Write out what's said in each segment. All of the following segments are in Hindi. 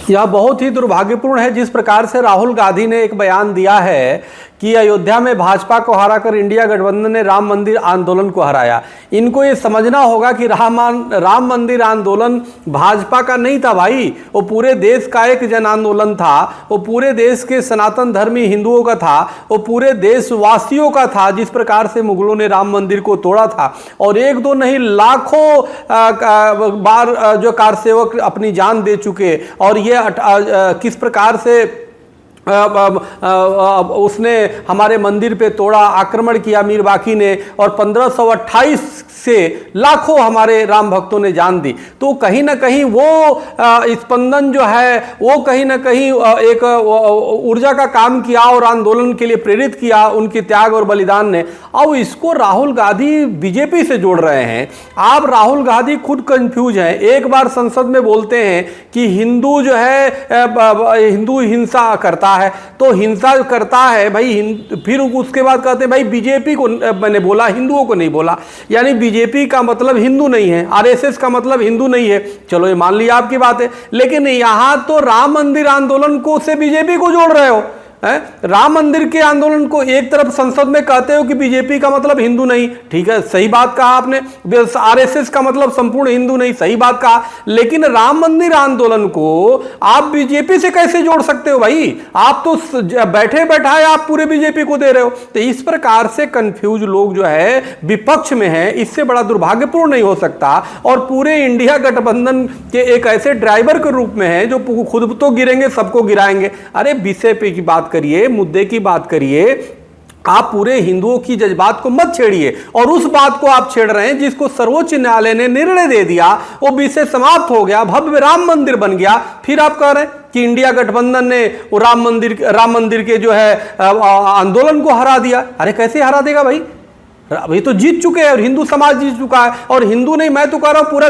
यह बहुत ही दुर्भाग्यपूर्ण है जिस प्रकार से राहुल गांधी ने एक बयान दिया है कि अयोध्या में भाजपा को हराकर इंडिया गठबंधन ने राम मंदिर आंदोलन को हराया। इनको ये समझना होगा कि राम मंदिर आंदोलन भाजपा का नहीं था भाई, वो पूरे देश का एक जन आंदोलन था, वो पूरे देश के सनातन धर्मी हिंदुओं का था, वो पूरे देशवासियों का था। जिस प्रकार से मुगलों ने राम मंदिर को तोड़ा था और एक दो नहीं लाखों बार जो कारसेवक अपनी जान दे चुके, और ये किस प्रकार से उसने हमारे मंदिर पे तोड़ा, आक्रमण किया मीर बाकी ने, और 1528 से लाखों हमारे राम भक्तों ने जान दी। तो कहीं ना कहीं वो स्पंदन जो है वो कहीं ना कहीं एक ऊर्जा का काम किया और आंदोलन के लिए प्रेरित किया उनके त्याग और बलिदान ने। अब इसको राहुल गांधी बीजेपी से जोड़ रहे हैं। आप राहुल गांधी खुद कंफ्यूज हैं। एक बार संसद में बोलते हैं कि हिंदू जो है हिंदू हिंसा करता है, तो हिंसा करता है भाई, फिर उसके बाद कहते हैं भाई बीजेपी को मैंने बोला, हिंदुओं को नहीं बोला। यानी बीजेपी का मतलब हिंदू नहीं है, आरएसएस का मतलब हिंदू नहीं है। चलो ये मान लिया आपकी बात है, लेकिन यहां तो राम मंदिर आंदोलन को से बीजेपी को जोड़ रहे हो। राम मंदिर के आंदोलन को एक तरफ संसद में कहते हो कि बीजेपी का मतलब हिंदू नहीं, ठीक है, सही बात कहा आपने। आरएसएस का मतलब संपूर्ण हिंदू नहीं, सही बात कहा। लेकिन राम मंदिर आंदोलन को आप बीजेपी से कैसे जोड़ सकते हो भाई? आप तो बैठे बैठाए आप पूरे बीजेपी को दे रहे हो। तो इस प्रकार से कंफ्यूज लोग जो है विपक्ष में है, इससे बड़ा दुर्भाग्यपूर्ण नहीं हो सकता। और पूरे इंडिया गठबंधन के एक ऐसे ड्राइवर के रूप में है जो खुद तो गिरेंगे सबको गिराएंगे। अरे विषय पे की बात करिए, मुद्दे की बात करिए। आप पूरे हिंदुओं की जज्बात को मत छेड़िए, और उस बात को आप छेड़ रहे हैं जिसको सर्वोच्च न्यायालय ने निर्णय दे दिया, वो विषय समाप्त हो गया, भव्य राम मंदिर बन गया। फिर आप कह रहे हैं कि इंडिया गठबंधन ने वो राम मंदिर के जो है आंदोलन को हरा दिया। अरे कैसे हरा देगा भाई? अभी तो जीत चुके हैं और हिंदू समाज जीत चुका है, और हिंदू नहीं मैं तो कह रहा हूं पूरा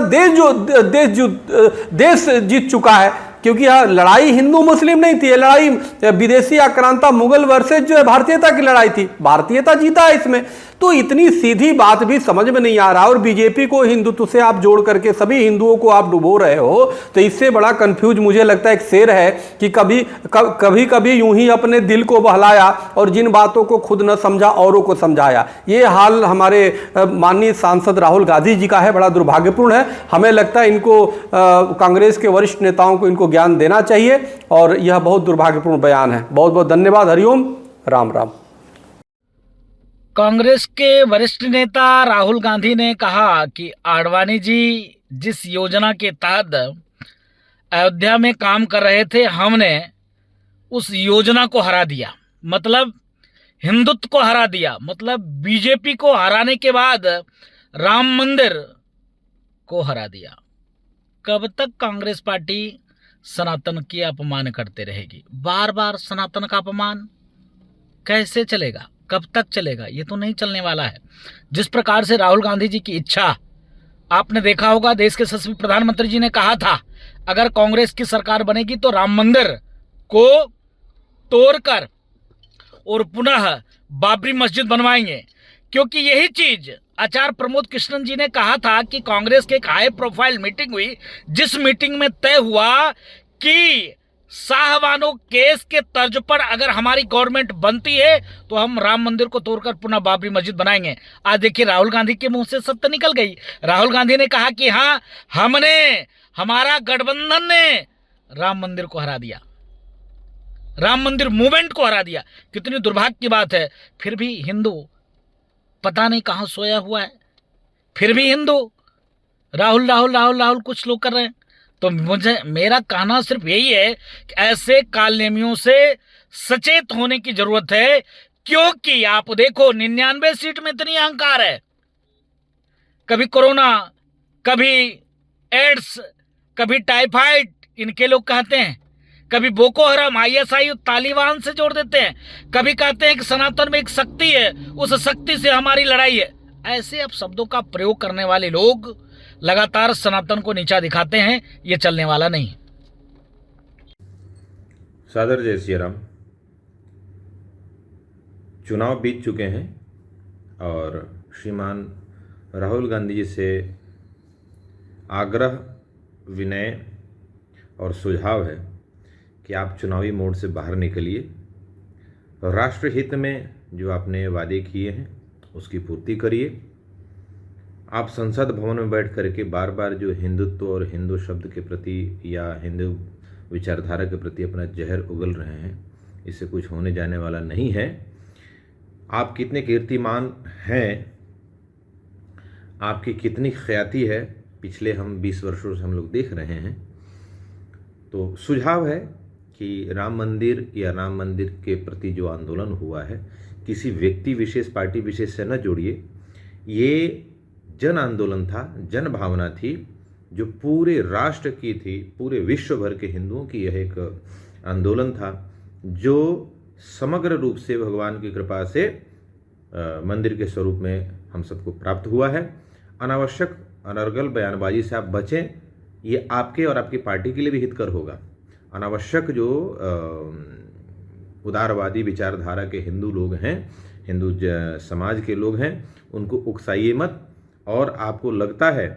देश जीत चुका है। क्योंकि यह लड़ाई हिंदू मुस्लिम नहीं थी, यह लड़ाई विदेशी आक्रांता मुगल वर्सेस जो है भारतीयता की लड़ाई थी। भारतीयता जीता है इसमें। तो इतनी सीधी बात भी समझ में नहीं आ रहा, और बीजेपी को हिंदुत्व से आप जोड़ करके सभी हिंदुओं को आप डुबो रहे हो। तो इससे बड़ा कंफ्यूज मुझे लगता है एक शेर है कि कभी यूं ही अपने दिल को बहलाया और जिन बातों को खुद न समझा औरों को समझाया। ये हाल हमारे माननीय सांसद राहुल गांधी जी का है, बड़ा दुर्भाग्यपूर्ण है। हमें लगता है इनको कांग्रेस के वरिष्ठ नेताओं को इनको ज्ञान देना चाहिए, और यह बहुत दुर्भाग्यपूर्ण बयान है। बहुत बहुत धन्यवाद। हरिओम, राम राम। कांग्रेस के वरिष्ठ नेता राहुल गांधी ने कहा कि आडवाणी जी जिस योजना के तहत अयोध्या में काम कर रहे थे, हमने उस योजना को हरा दिया, मतलब हिंदुत्व को हरा दिया, मतलब बीजेपी को हराने के बाद राम मंदिर को हरा दिया। कब तक कांग्रेस पार्टी सनातन की अपमान करते रहेगी? बार बार सनातन का अपमान कैसे चलेगा? कब तक चलेगा? ये तो नहीं चलने वाला है। जिस प्रकार से राहुल गांधी जी की इच्छा, आपने देखा होगा देश के यशस्वी प्रधानमंत्री जी ने कहा था अगर कांग्रेस की सरकार बनेगी तो राम मंदिर को तोड़कर और पुनः बाबरी मस्जिद बनवाएंगे। क्योंकि यही चीज आचार्य प्रमोद कृष्णन जी ने कहा था कि कांग्रेस की एक हाई प्रोफाइल मीटिंग हुई, जिस मीटिंग में तय हुआ कि शाहबानो केस के तर्ज पर अगर हमारी गवर्नमेंट बनती है तो हम राम मंदिर को तोड़कर पुनः बाबरी मस्जिद बनाएंगे। आज देखिए राहुल गांधी के मुंह से सत्य निकल गई। राहुल गांधी ने कहा कि हाँ, हमारा गठबंधन ने राम मंदिर को हरा दिया, राम मंदिर मूवमेंट को हरा दिया। कितनी दुर्भाग्य की बात है। फिर भी हिंदू पता नहीं कहां सोया हुआ है, फिर भी हिंदू राहुल राहुल राहुल राहुल कुछ लोग कर रहे हैं। तो मेरा कहना सिर्फ यही है कि ऐसे कालनेमियों से सचेत होने की जरूरत है। क्योंकि आप देखो 99 सीट में इतनी अहंकार है, कभी कोरोना, कभी एड्स, कभी टाइफाइड इनके लोग कहते हैं, कभी बोको हराम, आईएसआई, तालिबान से जोड़ देते हैं, कभी कहते हैं कि सनातन में एक शक्ति है, उस शक्ति से हमारी लड़ाई है। ऐसे अब शब्दों का प्रयोग करने वाले लोग लगातार सनातन को नीचा दिखाते हैं। ये चलने वाला नहीं। सादर जय श्री राम। चुनाव बीत चुके हैं और श्रीमान राहुल गांधी जी से आग्रह, विनय और सुझाव है कि आप चुनावी मोड से बाहर निकलिए, राष्ट्र हित में जो आपने वादे किए हैं उसकी पूर्ति करिए। आप संसद भवन में बैठ करके बार बार जो हिंदुत्व और हिंदू शब्द के प्रति या हिंदू विचारधारा के प्रति अपना जहर उगल रहे हैं, इससे कुछ होने जाने वाला नहीं है। आप कितने कीर्तिमान हैं, आपकी कितनी ख्याति है, पिछले हम 20 वर्षों से हम लोग देख रहे हैं। तो सुझाव है कि राम मंदिर या राम मंदिर के प्रति जो आंदोलन हुआ है, किसी व्यक्ति विशेष, पार्टी विशेष से न जोड़िए। ये जन आंदोलन था, जन भावना थी, जो पूरे राष्ट्र की थी, पूरे विश्व भर के हिंदुओं की यह एक आंदोलन था, जो समग्र रूप से भगवान की कृपा से मंदिर के स्वरूप में हम सबको प्राप्त हुआ है। अनावश्यक अनर्गल बयानबाजी से आप बचें, ये आपके और आपकी पार्टी के लिए भी हितकर होगा। अनावश्यक जो उदारवादी विचारधारा के हिंदू लोग हैं, हिंदू समाज के लोग हैं, उनको उकसाइए मत। और आपको लगता है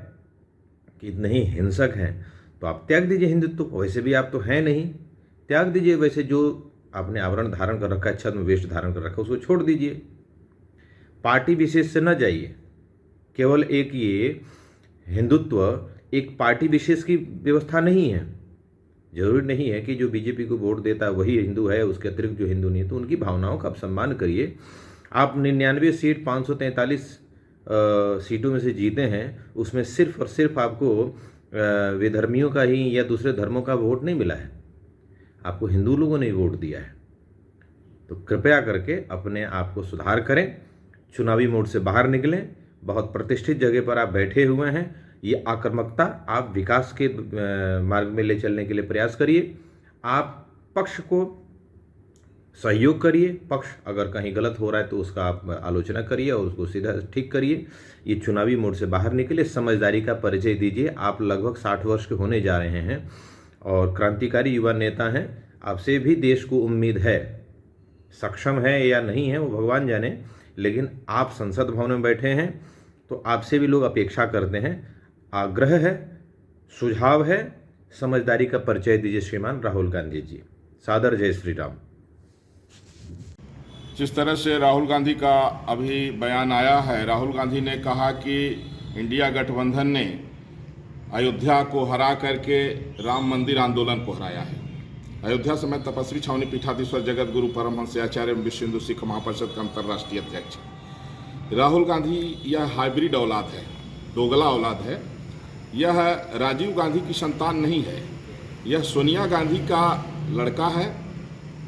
कि नहीं हिंसक हैं तो आप त्याग दीजिए हिंदुत्व, वैसे भी आप तो हैं नहीं, त्याग दीजिए। वैसे जो आपने आवरण धारण कर रखा है, छद्म वेश धारण कर रखा है, उसको छोड़ दीजिए। पार्टी विशेष से न जाइए। केवल एक ये हिंदुत्व एक पार्टी विशेष की व्यवस्था नहीं है। जरूरी नहीं है कि जो बीजेपी को वोट देता है वही हिंदू है, उसके अतिरिक्त जो हिंदू नहीं है, तो उनकी भावनाओं का आप सम्मान करिए। आप 99 सीट 543 सीटों में से जीते हैं, उसमें सिर्फ और सिर्फ आपको विधर्मियों का ही या दूसरे धर्मों का वोट नहीं मिला है, आपको हिंदू लोगों ने वोट दिया है। तो कृपया करके अपने आप को सुधार करें, चुनावी मोड से बाहर निकलें। बहुत प्रतिष्ठित जगह पर आप बैठे हुए हैं, ये आक्रामकता आप विकास के मार्ग में ले चलने के लिए प्रयास करिए। आप पक्ष को सहयोग करिए, पक्ष अगर कहीं गलत हो रहा है तो उसका आप आलोचना करिए और उसको सीधा ठीक करिए। ये चुनावी मोड से बाहर निकले, समझदारी का परिचय दीजिए। आप लगभग 60 वर्ष के होने जा रहे हैं और क्रांतिकारी युवा नेता हैं, आपसे भी देश को उम्मीद है। सक्षम है या नहीं है वो भगवान जाने, लेकिन आप संसद भवन में बैठे हैं तो आपसे भी लोग अपेक्षा करते हैं। आग्रह है, सुझाव है, समझदारी का परिचय दीजिए श्रीमान राहुल गांधी जी। सादर जय श्री राम। जिस तरह से राहुल गांधी का अभी बयान आया है, राहुल गांधी ने कहा कि इंडिया गठबंधन ने अयोध्या को हरा करके राम मंदिर आंदोलन को हराया है। अयोध्या समेत तपस्वी छावनी पीठाधीश्वर जगत गुरु परमहंस आचार्य विश्व हिंदू सिख महापरिषद का अंतर्राष्ट्रीय अध्यक्ष राहुल गांधी यह हाइब्रिड औलाद है, दोगला औलाद है। यह राजीव गांधी की संतान नहीं है, यह सोनिया गांधी का लड़का है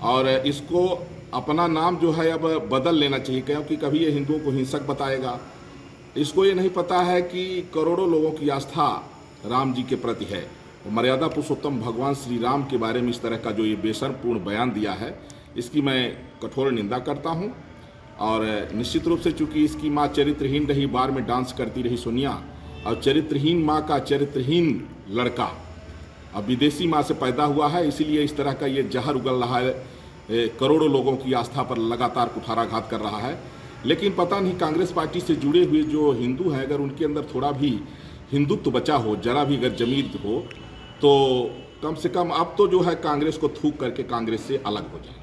और इसको अपना नाम जो है अब बदल लेना चाहिए, क्योंकि कभी ये हिंदुओं को हिंसक बताएगा। इसको ये नहीं पता है कि करोड़ों लोगों की आस्था राम जी के प्रति है। मर्यादा पुरुषोत्तम भगवान श्री राम के बारे में इस तरह का जो ये बेशर्मपूर्ण बयान दिया है, इसकी मैं कठोर निंदा करता हूँ। और निश्चित रूप से चूंकि इसकी माँ चरित्रहीन रही, बार में डांस करती रही सोनिया, और चरित्रहीन माँ का चरित्रहीन लड़का अब विदेशी माँ से पैदा हुआ है, इसीलिए इस तरह का ये जहर उगल रहा है, करोड़ों लोगों की आस्था पर लगातार कुठाराघात कर रहा है। लेकिन पता नहीं कांग्रेस पार्टी से जुड़े हुए जो हिंदू हैं, अगर उनके अंदर थोड़ा भी हिंदुत्व बचा हो, जरा भी अगर जमीन हो, तो कम से कम अब तो जो है कांग्रेस को थूक करके कांग्रेस से अलग हो जाए।